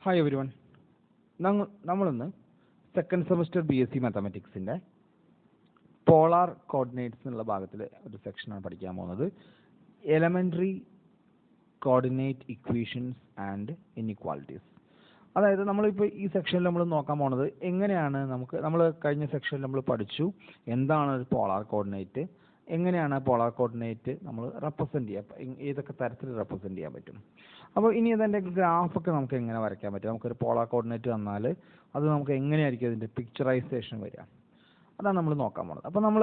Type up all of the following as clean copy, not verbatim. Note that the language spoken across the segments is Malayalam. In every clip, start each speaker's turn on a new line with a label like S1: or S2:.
S1: Hi everyone. നമ്മളിന്ന് സെക്കൻഡ് സെമസ്റ്റർ BSc മാത്തമാറ്റിക്സിൻ്റെ പോളാർ കോർഡിനേറ്റ്സ് എന്നുള്ള ഭാഗത്തിൽ ഒരു സെക്ഷനാണ് പഠിക്കാൻ പോകുന്നത്. Elementary coordinate equations and inequalities. അതായത് നമ്മളിപ്പോൾ ഈ സെക്ഷനിൽ നമ്മൾ നോക്കാൻ പോകുന്നത് എങ്ങനെയാണ് നമ്മൾ കഴിഞ്ഞ സെക്ഷനിൽ നമ്മൾ പഠിച്ചു എന്താണ് ഒരു പോളാർ കോർഡിനേറ്റ്, എങ്ങനെയാണ് പോളാർ കോർഡിനേറ്റ് നമ്മൾ റെപ്രസെൻറ്റ് ചെയ്യുക, ഏതൊക്കെ തരത്തിൽ റെപ്രസെൻറ്റ് ചെയ്യാൻ പറ്റും. അപ്പോൾ ഇനി അതിൻ്റെ ഗ്രാഫൊക്കെ നമുക്ക് എങ്ങനെ വരയ്ക്കാൻ പറ്റും, നമുക്കൊരു പോളാർ കോർഡിനേറ്റ് തന്നാൽ അത് നമുക്ക് എങ്ങനെയായിരിക്കും അതിൻ്റെ പിക്ചറൈസേഷൻ വരിക, അതാണ് നമ്മൾ നോക്കാൻ പോകുന്നത്. അപ്പോൾ നമ്മൾ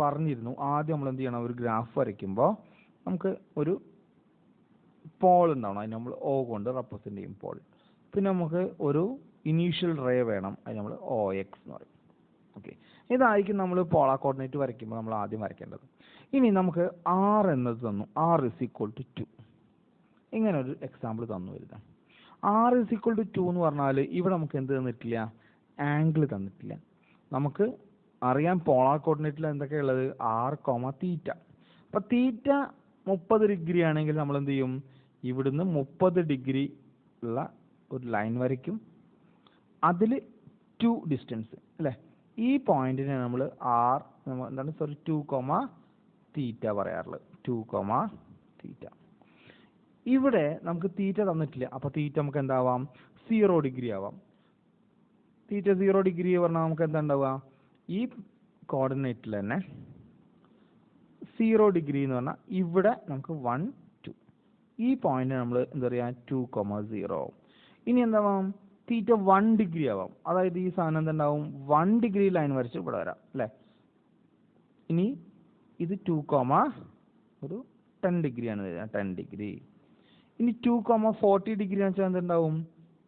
S1: പറഞ്ഞിരുന്നു ആദ്യം നമ്മൾ എന്ത് ചെയ്യണം, ഒരു ഗ്രാഫ് വരയ്ക്കുമ്പോൾ നമുക്ക് ഒരു പോൾ ഉണ്ടാവണം, അതിന് നമ്മൾ O കൊണ്ട് റെപ്രസെൻറ്റ് ചെയ്യും പോൾ. പിന്നെ നമുക്ക് ഒരു ഇനീഷ്യൽ റേ വേണം, അത് നമ്മൾ OX എന്ന് പറയും. ഓക്കെ, ഇതായിരിക്കും നമ്മൾ പോളാർ കോർഡിനേറ്റ് വരയ്ക്കുമ്പോൾ നമ്മൾ ആദ്യം വരയ്ക്കേണ്ടത്. ഇനി നമുക്ക് R എന്നത് തന്നു, R = 2. ഇങ്ങനെ ഒരു എക്സാമ്പിൾ തന്നു വരുന്നത്. R = 2 എന്ന് പറഞ്ഞാൽ ഇവിടെ നമുക്ക് എന്ത് തന്നിട്ടില്ല, ആംഗിൾ തന്നിട്ടില്ല. നമുക്ക് അറിയാം പോളാർ കോർഡിനേറ്റിൽ എന്തൊക്കെയുള്ളത്, R, θ. അപ്പോൾ തീറ്റ 30 ഡിഗ്രി ആണെങ്കിൽ നമ്മൾ എന്ത് ചെയ്യും, ഇവിടുന്ന് 30 ഡിഗ്രി ഉള്ള ഒരു ലൈൻ വരയ്ക്കും, അതിൽ 2 ഡിസ്റ്റൻസ് അല്ലേ, ഈ പോയിന്റിനെ നമ്മൾ എന്താണ് 2, θ പറയാറുള്ളത്, 2, θ. ഇവിടെ നമുക്ക് തീറ്റ തന്നിട്ടില്ല, അപ്പോൾ തീറ്റ നമുക്ക് എന്താവാം, 0 ഡിഗ്രി ആവാം. തീറ്റ 0 ഡിഗ്രി പറഞ്ഞാൽ നമുക്ക് എന്താ ഉണ്ടാവുക, ഈ കോർഡിനേറ്റിൽ തന്നെ 0 ഡിഗ്രി എന്ന് പറഞ്ഞാൽ ഇവിടെ നമുക്ക് 1, 2, ഈ പോയിന്റ് നമ്മൾ എന്താ പറയുക 2, 0 ആവും. ഇനി എന്താവാം, തീറ്റ 1 ഡിഗ്രി ആവാം, അതായത് ഈ സാധനം എന്തുണ്ടാവും 1 ഡിഗ്രി ലൈൻ വരച്ച് ഇവിടെ വരാം അല്ലേ. ഇനി ഇത് 2, ഒരു 10 ഡിഗ്രിയാണ് വരുന്നത്, 10 ഡിഗ്രി. ഇനി 2, 40 ഡിഗ്രി എന്ന് വെച്ചാൽ എന്തുണ്ടാവും,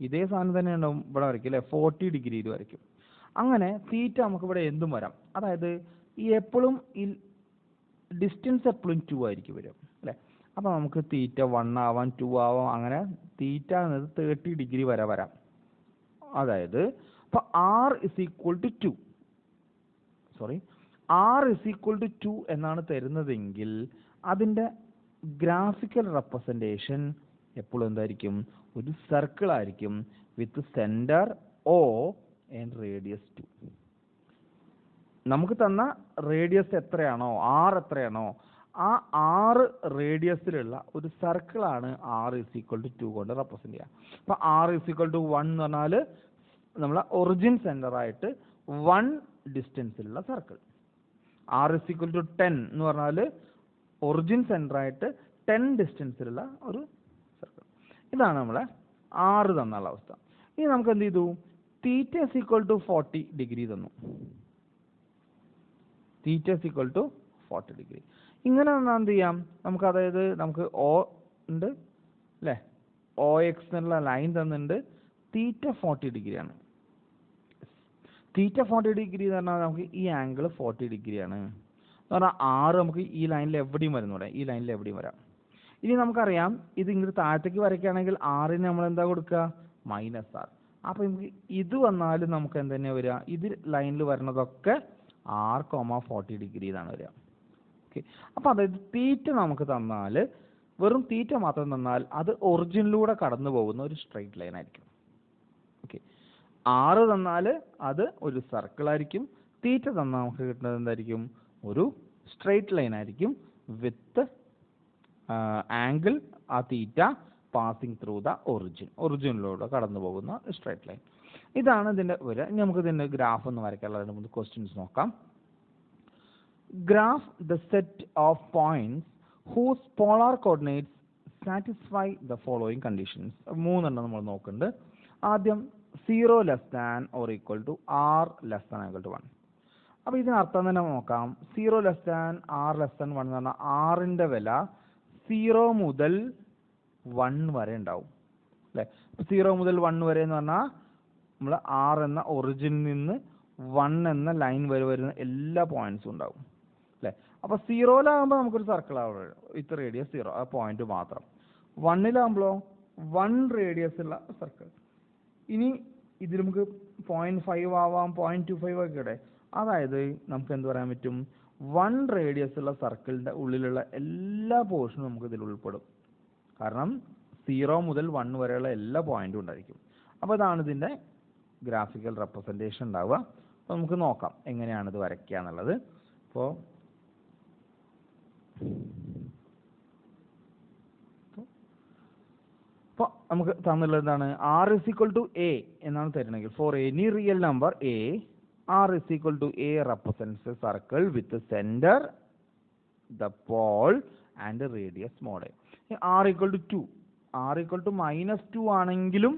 S1: ഇതേ സാധനം തന്നെ ഉണ്ടാവും ഇവിടെ വരയ്ക്കും അല്ലേ, 40 ഡിഗ്രിയിൽ വരയ്ക്കും. അങ്ങനെ തീറ്റ നമുക്ക് ഇവിടെ എന്തും വരാം, അതായത് ഈ എപ്പോഴും ഈ ഡിസ്റ്റൻസ് എപ്പോഴും 2 ആയിരിക്കും വരും അല്ലേ. അപ്പോൾ നമുക്ക് തീറ്റ 1 ആവാം, 2 ആവാം, അങ്ങനെ തീറ്റ എന്നത് 30 ഡിഗ്രി വരെ വരാം. അതായത് ഇപ്പോൾ R = 2 എന്നാണ് തരുന്നതെങ്കിൽ അതിൻ്റെ ഗ്രാഫിക്കൽ റെപ്രസെൻറ്റേഷൻ എപ്പോഴും എന്തായിരിക്കും, ഒരു സർക്കിൾ ആയിരിക്കും വിത്ത് സെൻറ്റർ O ആൻഡ് റേഡിയസ് 2. നമുക്ക് തന്ന റേഡിയസ് എത്രയാണോ, R എത്രയാണോ, ആ 6 റേഡിയസിലുള്ള ഒരു സർക്കിളാണ് R = 2 കൊണ്ട് റെപ്രസെൻറ്റ് ചെയ്യുക. അപ്പോൾ R = 1 എന്ന് പറഞ്ഞാൽ നമ്മളെ ഒറിജിൻ സെൻറ്ററായിട്ട് 1 ഡിസ്റ്റൻസിലുള്ള സർക്കിൾ. R = 10 എന്ന് പറഞ്ഞാൽ ഒറിജിൻ സെൻറ്ററായിട്ട് 10 ഡിസ്റ്റൻസിലുള്ള ഒരു സർക്കിൾ. ഇതാണ് നമ്മളെ R തന്നുള്ള അവസ്ഥ. ഇനി നമുക്ക് എന്ത് ചെയ്തു, തീറ്റ = 40 ഡിഗ്രി തന്നു, തീറ്റ = 40 ഡിഗ്രി. ഇങ്ങനെ തന്നാൽ എന്ത് ചെയ്യാം നമുക്ക്, അതായത് നമുക്ക് O ഉണ്ട് അല്ലേ, OX എന്നുള്ള ലൈൻ തന്നിട്ടുണ്ട്, തീറ്റ 40 ഡിഗ്രിയാണ്. തീറ്റ 40 ഡിഗ്രി എന്ന് പറഞ്ഞാൽ നമുക്ക് ഈ ആംഗിൾ 40 ഡിഗ്രിയാണ് എന്ന് പറഞ്ഞാൽ R നമുക്ക് ഈ ലൈനിൽ എവിടെയും വരുന്നൂടെ, ഈ ലൈനിൽ എവിടെയും വരാം. ഇനി നമുക്കറിയാം ഇത് ഇങ്ങോട്ട് താഴത്തേക്ക് വരയ്ക്കുകയാണെങ്കിൽ R നമ്മൾ എന്താ കൊടുക്കുക, -R. അപ്പോൾ നമുക്ക് ഇത് വന്നാലും നമുക്ക് എന്ത് വരിക, ഇത് ലൈനിൽ വരുന്നതൊക്കെ R, 40 ഡിഗ്രി എന്നാണ് വരിക. ഓക്കെ, അപ്പോൾ അതായത് തീറ്റ നമുക്ക് തന്നാൽ, വെറും തീറ്റ മാത്രം തന്നാൽ അത് ഒറിജിനിലൂടെ കടന്നു പോകുന്ന ഒരു സ്ട്രെയിറ്റ് ലൈൻ ആയിരിക്കും. ഓക്കെ, R തന്നാൽ അത് ഒരു സർക്കിൾ ആയിരിക്കും, തീറ്റ തന്നാൽ നമുക്ക് കിട്ടുന്നത് എന്തായിരിക്കും, ഒരു സ്ട്രെയിറ്റ് ലൈൻ ആയിരിക്കും വിത്ത് ആംഗിൾ ആ തീറ്റ പാസിങ് ത്രൂ ദ ഒറിജിനിലൂടെ കടന്നു പോകുന്ന സ്ട്രെയിറ്റ് ലൈൻ. ഇതാണ് ഇതിൻ്റെ വരിക. ഇനി നമുക്ക് ഇതിൻ്റെ ഗ്രാഫ് ഒന്ന് വരയ്ക്കാനുള്ള 3 ക്വസ്റ്റ്യൻസ് നോക്കാം. Graph the set of points whose polar coordinates satisfy the following conditions. 3 നമ്മൾ നോക്കുന്നുണ്ട്. ആദ്യം 0 < R < 1. അപ്പോൾ ഇതിനർത്ഥം തന്നെ നോക്കാം. 0 < R < 1 എന്ന് പറഞ്ഞാൽ ആറിൻ്റെ വില 0 മുതൽ 1 വരെ ഉണ്ടാവും അല്ലേ. അപ്പോൾ 0 മുതൽ 1 വരെ എന്ന് പറഞ്ഞാൽ നമ്മൾ R എന്ന ഒറിജിനിൽ നിന്ന് 1 എന്ന ലൈൻ വരെ വരുന്ന എല്ലാ പോയിന്റ്സും ഉണ്ടാവും അല്ലേ. അപ്പോൾ 0-ലാകുമ്പോൾ നമുക്കൊരു സർക്കിൾ ആവും, വിത്ത് റേഡിയസ് 0, ആ പോയിന്റ് മാത്രം. 1-ലാകുമ്പോഴോ 1 റേഡിയസ് ഉള്ള സർക്കിൾ. ഇനി ഇതിൽ നമുക്ക് 0.5 ആവാം, 0.25 ഒക്കെ ഇടെ. അതായത് നമുക്ക് എന്ത് പറയാൻ പറ്റും, 1 റേഡിയസ് ഉള്ള സർക്കിളിൻ്റെ ഉള്ളിലുള്ള എല്ലാ പോർഷനും നമുക്ക് ഇതിൽ ഉൾപ്പെടും. കാരണം 0 മുതൽ 1 വരെയുള്ള എല്ലാ പോയിന്റും ഉണ്ടായിരിക്കും. അപ്പോൾ അതാണ് ഇതിൻ്റെ ഗ്രാഫിക്കൽ റെപ്രസെൻറ്റേഷൻ ഉണ്ടാവുക. അപ്പോൾ നമുക്ക് നോക്കാം എങ്ങനെയാണ് ഇത് വരയ്ക്കുക എന്നുള്ളത്. അപ്പോൾ നമുക്ക് തന്നുള്ളത് എന്താണ്? R is equal to A എന്നാണ് തരുന്നെങ്കിൽ for any real number A, R is equal to A represents a circle with the center, the pole and the radius mod. R equal to 2, R equal to -2 ആണെങ്കിലും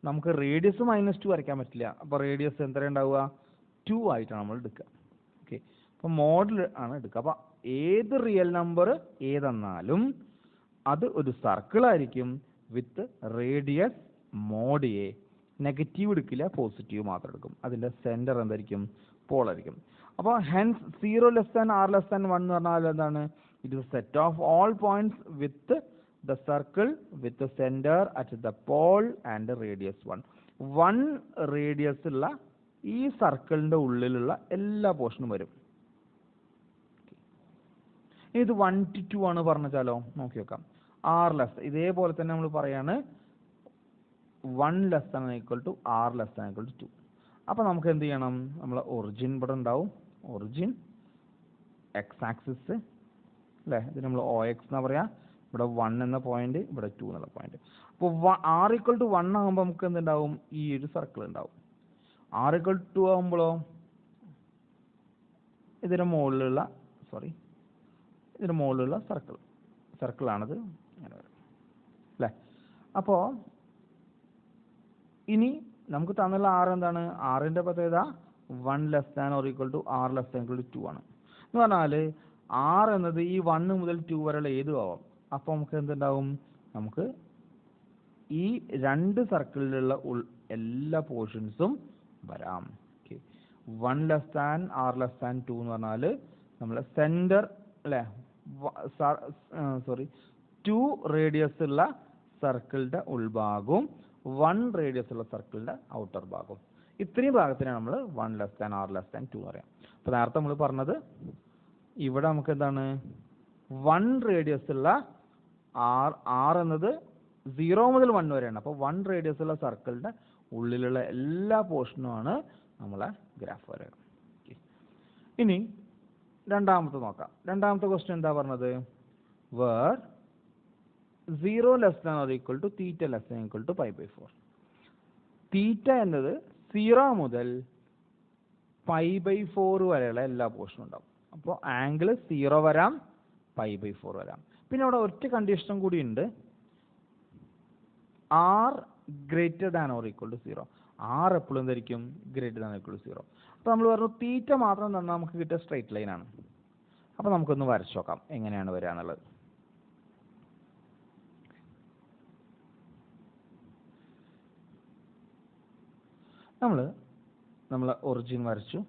S1: നമുക്ക് റേഡിയസ് -2 വരയ്ക്കാൻ പറ്റില്ല. അപ്പോൾ റേഡിയസ് എത്ര ഉണ്ടാവുക? 2 ആയിട്ടാണ് നമ്മൾ എടുക്കുക. ഓക്കെ, അപ്പോൾ മോഡൽ ആണ് എടുക്കുക. അപ്പോൾ ഏത് റിയൽ നമ്പർ ഏതെന്നാലും അത് ഒരു സർക്കിൾ ആയിരിക്കും with radius mod A. Negative എടുക്കില്ല, പോസിറ്റീവ് മാത്രം എടുക്കും. അതിൻ്റെ സെൻറ്റർ എന്തായിരിക്കും? പോൾ ആയിരിക്കും. അപ്പോൾ hence 0 less than r less than 1 എന്ന് പറഞ്ഞാൽ എന്താണ്? It is set of all points with the circle with the centre at the pole and radius 1. 1 റേഡിയസ് ഉള്ള ഈ സർക്കിളിൻ്റെ ഉള്ളിലുള്ള എല്ലാ പോർഷനും വരും. ഇത് 1 to 2 ആണ് പറഞ്ഞാലോ, നോക്കി നോക്കാം. r ലെസ്, ഇതേപോലെ തന്നെ നമ്മൾ പറയാണ് 1 less than equal to r less than equal to 2. അപ്പോൾ നമുക്ക് എന്ത് ചെയ്യണം? നമ്മൾ ഒറിജിൻ ഇവിടെ ഉണ്ടാവും. ഒറിജിൻ എക്സ് ആക്സിസ് അല്ലേ, ഇത് നമ്മൾ OX എന്നാ പറയാ. ഇവിടെ 1 എന്ന പോയിന്റ്, ഇവിടെ 2 എന്നുള്ള പോയിന്റ്. അപ്പോൾ r ഈക്വൽ ടു 1 ആകുമ്പോൾ നമുക്ക് എന്തുണ്ടാവും? ഈ ഒരു സർക്കിൾ ഉണ്ടാവും. r ഈക്വൽ ടു 2 ആകുമ്പോഴോ ഇതിൻ്റെ മുകളിലുള്ള ഇതിൻ്റെ മുകളിലുള്ള സർക്കിളാണിത് അങ്ങനെ വരും അല്ലേ. അപ്പോൾ ഇനി നമുക്ക് തന്നുള്ള r എന്താണ്? r-ൻ്റെ പ്രത്യേകത 1 less than or equal to r less than equal to 2 ആണ്. എന്ന് പറഞ്ഞാൽ r എന്നത് ഈ 1 മുതൽ 2 വരെയുള്ള ഏതും ആവാം. അപ്പോൾ നമുക്ക് എന്തുണ്ടാവും? നമുക്ക് ഈ രണ്ട് സർക്കിളിലുള്ള എല്ലാ പോർഷൻസും വരാം. Okay, 1 less than r less than 2 എന്ന് പറഞ്ഞാൽ നമ്മളെ സെൻറ്റർ അല്ലേ, 2 റേഡിയസ് ഉള്ള സർക്കിളിൻ്റെ ഉൾഭാഗവും 1 റേഡിയസ് ഉള്ള സർക്കിളിൻ്റെ ഔട്ടർ ഭാഗവും, ഇത്രയും ഭാഗത്തിനാണ് നമ്മൾ 1 less than r less than 2 പറയാം. അപ്പോൾ നേരത്തെ നമ്മൾ പറഞ്ഞത് ഇവിടെ നമുക്ക് എന്താണ്? 1 റേഡിയസ് ഉള്ള r എന്നത് 0 മുതൽ 1 വരെയാണ്. അപ്പോൾ 1 റേഡിയസ് ഉള്ള സർക്കിളിൻ്റെ ഉള്ളിലുള്ള എല്ലാ പോർഷനുമാണ് നമ്മളെ ഗ്രാഫ് വരകൾ. ഇനി രണ്ടാമത്തെ നോക്കാം. രണ്ടാമത്തെ ക്വസ്റ്റ്യൻ എന്താ പറഞ്ഞത്? Where 0 less than or equal to theta less than equal to π/4. Theta എന്നത് 0 മുതൽ π/4 വരെയുള്ള എല്ലാ പോർഷനും ഉണ്ടാവും. അപ്പോൾ ആംഗിൾ 0 വരാം, π/4 വരാം. പിന്നെ അവിടെ ഒറ്റ കണ്ടീഷനും കൂടി ഉണ്ട്. r greater than or equal to 0. r എപ്പോഴും എന്തായിരിക്കും? Greater than equal to 0. അപ്പോൾ നമ്മൾ പറഞ്ഞു തീറ്റ മാത്രം തന്നാൽ നമുക്ക് കിട്ടിയ സ്ട്രൈറ്റ് ലൈൻ ആണ്. അപ്പോൾ നമുക്കൊന്ന് വരച്ചു നോക്കാം എങ്ങനെയാണ് വരിക എന്നുള്ളത്. നമ്മൾ ഒറിജിൻ വരച്ചു,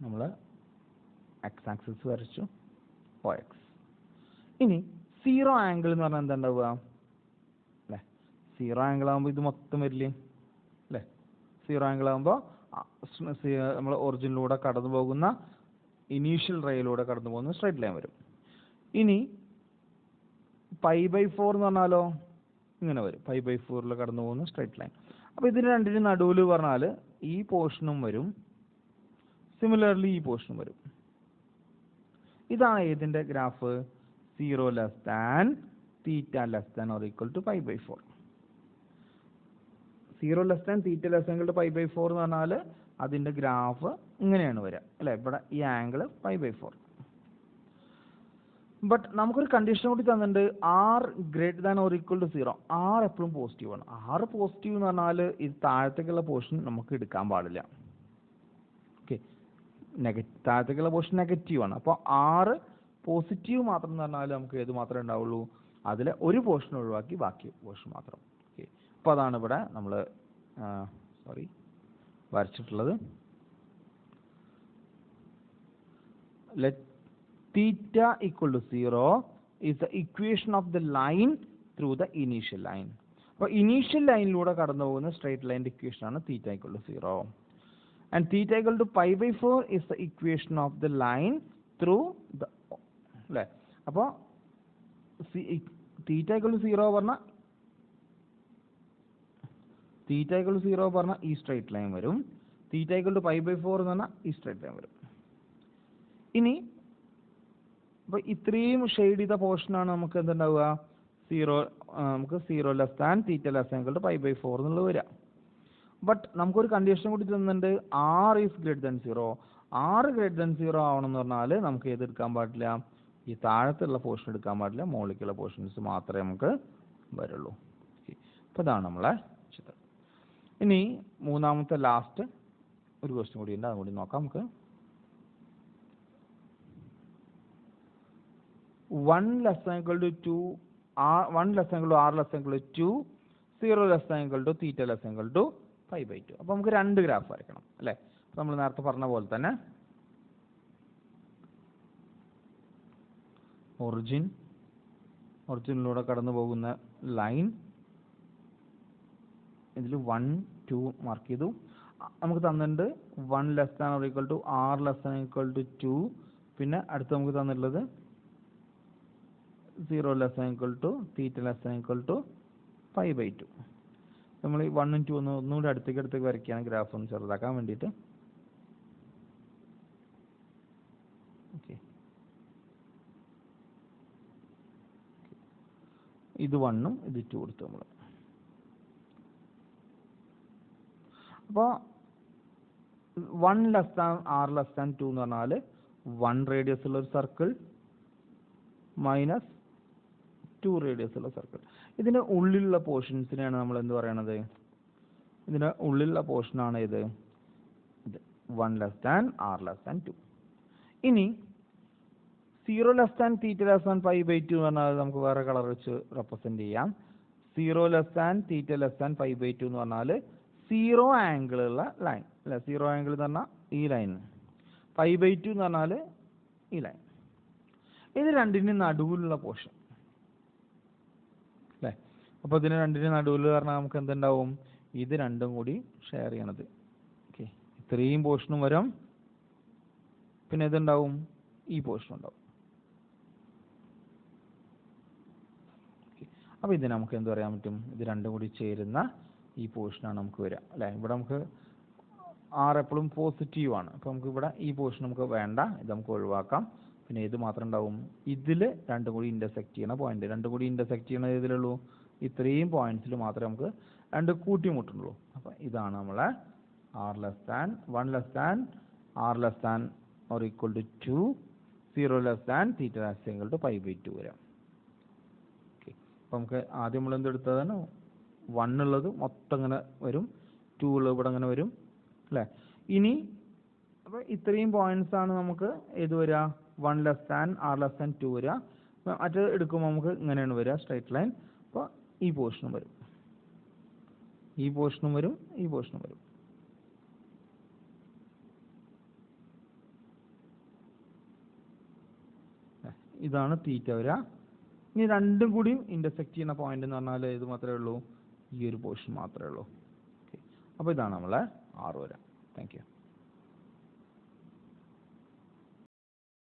S1: നമ്മൾ എക്സ് ആക്സിസ് വരച്ചു, OX. ഇനി 0 ആംഗിൾ എന്ന് പറഞ്ഞാൽ എന്താ ഉണ്ടാവുക അല്ലേ? 0 ആംഗിൾ ആകുമ്പോൾ ഇത് മൊത്തം വരില്ലേ അല്ലേ? 0 ആംഗിൾ ആകുമ്പോൾ നമ്മൾ ഒറിജിനിലൂടെ കടന്നു പോകുന്ന ഇനീഷ്യൽ റേയിലൂടെ കടന്നു പോകുന്ന സ്ട്രൈറ്റ് ലൈൻ വരും. ഇനി π/4 എന്ന് പറഞ്ഞാലോ ഇങ്ങനെ വരും, π/4 കടന്നു പോകുന്ന സ്ട്രൈറ്റ് ലൈൻ. അപ്പോൾ ഇതിന് രണ്ടിനും നടുവിൽ പറഞ്ഞാൽ ഈ പോർഷനും വരും, സിമിലർലി ഈ പോർഷനും വരും. ഇതാണ് ഏതിൻ്റെ graph? 0 less than theta less than or equal to π/4. 0 less than theta less than equal to π/4 എന്ന് പറഞ്ഞാൽ അതിൻ്റെ ഗ്രാഫ് ഇങ്ങനെയാണ് വരിക അല്ലേ? ഇവിടെ ഈ ആംഗിൾ π/4. ബട്ട് നമുക്കൊരു കണ്ടീഷൻ കൂടി തന്നിട്ടുണ്ട്, r greater than or equal to 0. r എപ്പോഴും പോസിറ്റീവ് ആണ്. r പോസിറ്റീവ് എന്ന് പറഞ്ഞാൽ ഇത് താഴത്തേക്കുള്ള പോർഷൻ നമുക്ക് എടുക്കാൻ പാടില്ല. ഓക്കെ, താഴത്തേക്കുള്ള പോർഷൻ നെഗറ്റീവ് ആണ്. അപ്പോൾ r പോസിറ്റീവ് മാത്രം എന്ന് പറഞ്ഞാൽ നമുക്ക് ഏത് മാത്രമേ ഉണ്ടാവുള്ളൂ? അതിലെ ഒരു പോർഷൻ ഒഴിവാക്കി ബാക്കി പോർഷൻ മാത്രം. ഓക്കെ, അപ്പോൾ അതാണ് ഇവിടെ നമ്മൾ വരച്ചിട്ടുള്ളത്. Let theta equal to 0 is the equation of the line through the initial line. അപ്പോൾ ഇനീഷ്യൽ ലൈനിലൂടെ കടന്നു പോകുന്ന സ്ട്രൈറ്റ് ലൈൻ്റെ ഇക്വേഷൻ ആണ് theta equal to 0. And theta equal to π/4 is the equation of the line through the അല്ലേ? അപ്പോൾ തീറ്റ ഈക്വൽ ടു 0 പറഞ്ഞാൽ ഈ സ്ട്രൈറ്റ് ലൈൻ വരും. തീറ്റ ഈക്വൽ ടു π/4 എന്ന് പറഞ്ഞാൽ ഈ സ്ട്രൈറ്റ് ലൈൻ വരും. ഇനി അപ്പോൾ ഇത്രയും ഷെയ്ഡ് ചെയ്ത പോർഷനാണ് നമുക്ക് എന്തുണ്ടാവുക, നമുക്ക് 0 less than theta less than π/4 എന്നുള്ളത് വരിക. ബട്ട് നമുക്കൊരു കണ്ടീഷൻ കൂടി തന്നിട്ടുണ്ട്, r is greater than 0. r greater than 0 ആവണം എന്ന് പറഞ്ഞാൽ നമുക്ക് ഏത് എടുക്കാൻ പാടില്ല, ഈ താഴത്തുള്ള പോർഷൻ എടുക്കാൻ പാടില്ല, മുകളിലേക്കുള്ള പോർഷൻസ് മാത്രമേ നമുക്ക് വരുള്ളൂ. അപ്പോൾ ഇതാണ് നമ്മളെ ചിത്രം. ഇനി മൂന്നാമത്തെ ലാസ്റ്റ് ഒരു ക്വസ്റ്റ്യൻ കൂടി ഉണ്ട്, അതും കൂടി നോക്കാം നമുക്ക്. 1 less than equal to 2, 1 less than equal to r less than equal to 2, 0 less than equal to theta less than equal to π/2. അപ്പോൾ നമുക്ക് രണ്ട് ഗ്രാഫ് വരയ്ക്കണം അല്ലേ. അപ്പോൾ നമ്മൾ നേരത്തെ പറഞ്ഞ പോലെ തന്നെ ഒറിജിനിലൂടെ കടന്നു പോകുന്ന ലൈൻ ഇതിൽ 1, 2 മാർക്ക് ചെയ്തു. നമുക്ക് തന്നിട്ടുണ്ട് 1 less than or equal to r less than equal to 2, പിന്നെ അടുത്ത് നമുക്ക് തന്നിട്ടുള്ളത് 0 less than equal to theta less than equal to π/2. നമ്മൾ ഈ 1ഉം 2 ഒന്നുകൂടി അടുത്തേക്ക് വരയ്ക്കുകയാണ്, ഗ്രാഫ് ഒന്ന് ചെറുതാക്കാൻ വേണ്ടിയിട്ട്. ഓക്കെ, ഇത് 1ഉം ഇത് 2 കൊടുത്തു നമ്മൾ. അപ്പോൾ 1 less than r less than 2 എന്ന് പറഞ്ഞാൽ 1 റേഡിയസ് ഉള്ള ഒരു സർക്കിൾ മൈനസ് 2 റേഡിയസ് ഉള്ള സർക്കിൾ. ഇതിൻ്റെ ഉള്ളിലുള്ള പോർഷൻസിനെയാണ് നമ്മൾ എന്ത് പറയണത്, ഇതിൻ്റെ ഉള്ളിലുള്ള പോർഷനാണ് ഇത് 1 less than r less than 2. ഇനി 0 less than theta less than π/2 എന്ന് പറഞ്ഞാൽ നമുക്ക് വേറെ കളർ വെച്ച് റെപ്രസെൻറ്റ് ചെയ്യാം. 0 less than theta less than π/2 എന്ന് പറഞ്ഞാൽ 0 ആംഗിൾ ഉള്ള ലൈൻ അല്ലെ. 0 ആംഗിൾ എന്ന് പറഞ്ഞാൽ ഈ ലൈൻ, π/2 എന്ന് പറഞ്ഞാൽ ഈ ലൈൻ. ഇത് രണ്ടിനും നടുവിലുള്ള പോർഷൻ അല്ലേ. അപ്പോൾ ഇതിന് രണ്ടിനും നടുവിൽ പറഞ്ഞാൽ നമുക്ക് എന്തുണ്ടാവും, ഇത് രണ്ടും കൂടി ഷെയർ ചെയ്യണത്. ഓക്കെ, ഇത്രയും പോർഷനും വരും, പിന്നെ ഇതുണ്ടാവും, ഈ പോർഷൻ ഉണ്ടാവും. അപ്പോൾ ഇത് നമുക്ക് എന്ത് പറയാൻ പറ്റും, ഇത് രണ്ടും കൂടി ചേരുന്ന ഈ പോർഷനാണ് നമുക്ക് വരിക അല്ലേ. ഇവിടെ നമുക്ക് r എപ്പോഴും പോസിറ്റീവ് ആണ്, അപ്പോൾ നമുക്ക് ഇവിടെ ഈ പോർഷൻ നമുക്ക് വേണ്ട, ഇത് നമുക്ക് ഒഴിവാക്കാം. പിന്നെ ഇത് മാത്രം ഉണ്ടാവും, ഇതിൽ രണ്ടും കൂടി ഇൻ്റർസെക്റ്റ് ചെയ്യുന്ന പോയിന്റ്, രണ്ടും കൂടി ഇൻ്റർസെക്റ്റ് ചെയ്യുന്ന ഇതിലുള്ളൂ, ഇത്രയും പോയിന്റ്സിൽ മാത്രമേ നമുക്ക് രണ്ട് കൂട്ടിമുട്ടുള്ളൂ. അപ്പോൾ ഇതാണ് നമ്മളെ 1 less than r less than or equal to 2, 0 less than theta less than equal to π/2 വരാം. ഓക്കെ, അപ്പോൾ നമുക്ക് ആദ്യം നമ്മൾ എന്തെടുത്തതാണ്, 1 ഉള്ളത് മൊത്തം ഇങ്ങനെ വരും, 2 ഉള്ളത് ഇവിടെ അങ്ങനെ വരും അല്ലേ. ഇനി അപ്പോൾ ഇത്രയും പോയിന്റ്സ് ആണ് നമുക്ക് ഏത് വരിക, 1 less than r less than 2 വരിക. മറ്റേ എടുക്കുമ്പോൾ നമുക്ക് ഇങ്ങനെയാണ് വരിക, സ്ട്രൈറ്റ് ലൈൻ. അപ്പോൾ ഈ പോർഷനും വരും, ഈ പോർഷനും വരും, ഈ പോർഷനും വരും. ഇതാണ് തീറ്റ വരിക. ഇനി രണ്ടും കൂടി ഇൻ്റർസെക്റ്റ് ചെയ്യുന്ന പോയിന്റ് എന്ന് പറഞ്ഞാൽ ഇത് മാത്രമേ ഉള്ളൂ, ഈ ഒരു പോർഷൻ മാത്രമേ ഉള്ളൂ. ഓക്കെ, അപ്പോൾ ഇതാണ് നമ്മളെ r വരിക. Thank you.